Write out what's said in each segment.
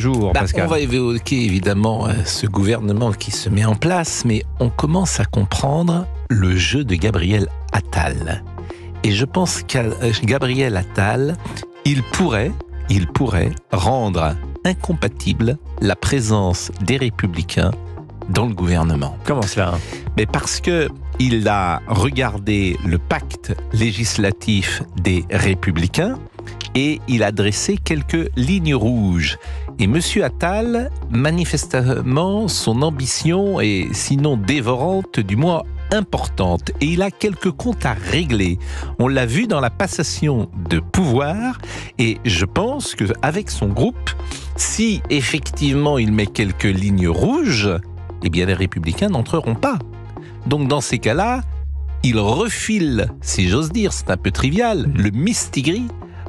jour, Pascal. On va évoquer évidemment ce gouvernement qui se met en place, mais on commence à comprendre le jeu de Gabriel Attal. Et je pense qu'à Gabriel Attal, il pourrait rendre incompatible la présence des Républicains dans le gouvernement. Comment cela ? Mais parce que il a regardé le pacte législatif des Républicains et il a dressé quelques lignes rouges. Et M. Attal, manifestement, son ambition est sinon dévorante, du moins importante. Et il a quelques comptes à régler. On l'a vu dans la passation de pouvoir. Et je pense qu'avec son groupe, si effectivement il met quelques lignes rouges, eh bien les Républicains n'entreront pas. Donc dans ces cas-là, il refile, si j'ose dire, c'est un peu trivial, le mistigri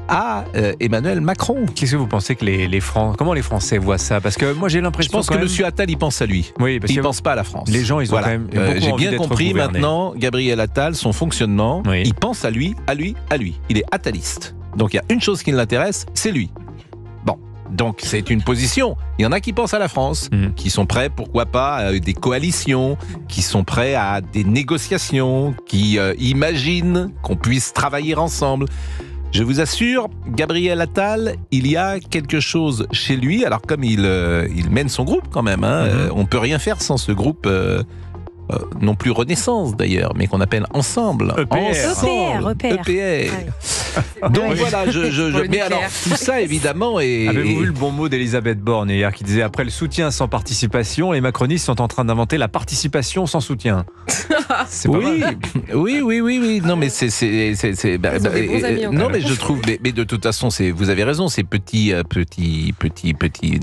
à Emmanuel Macron. Qu'est-ce que vous pensez que comment les Français voient ça ? Parce que moi j'ai l'impression Je pense que M. Attal, il pense à lui. Oui, parce il ne pense pas à la France. Les gens, ils ont quand même beaucoup j'ai envie bien compris gouvernés. maintenant, Gabriel Attal, son fonctionnement, oui. Il pense à lui. Il est attaliste. Donc il y a une chose qui l'intéresse, c'est lui. Bon, donc c'est une position. Il y en a qui pensent à la France, qui sont prêts, pourquoi pas, à des coalitions, qui sont prêts à des négociations, qui imaginent qu'on puisse travailler ensemble. Je vous assure, Gabriel Attal, il y a quelque chose chez lui. Alors comme il mène son groupe quand même, on peut rien faire sans ce groupe, non plus Renaissance d'ailleurs, mais qu'on appelle Ensemble. EPR. Donc voilà, mais alors tout ça évidemment est... Avez-vous vu le bon mot d'Elisabeth Borne hier qui disait après le soutien sans participation, les macronistes sont en train d'inventer la participation sans soutien. C'est pas mal. Oui. Non mais c'est non mais je trouve, mais de toute façon vous avez raison, ces petits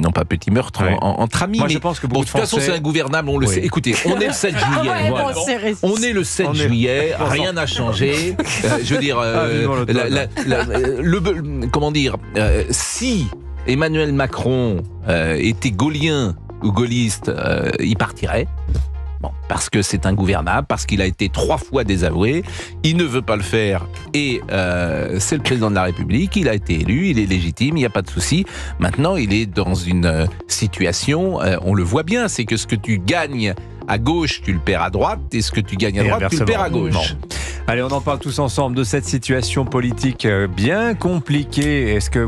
non pas petits meurtres entre amis. Moi mais je pense que de toute façon c'est ingouvernable, on le sait. Écoutez, on est le 7 juillet. On est le 7 juillet, rien n'a changé. Je veux dire, comment dire, si Emmanuel Macron était gaulien ou gaulliste, il partirait. Bon, parce que c'est ingouvernable, parce qu'il a été 3 fois désavoué, il ne veut pas le faire et c'est le président de la République, il a été élu, il est légitime, il n'y a pas de souci. Maintenant, il est dans une situation, on le voit bien, c'est que ce que tu gagnes à gauche, tu le perds à droite, et ce que tu gagnes à droite, tu le perds à gauche. Non. Allez, on en parle tous ensemble de cette situation politique bien compliquée. Est-ce que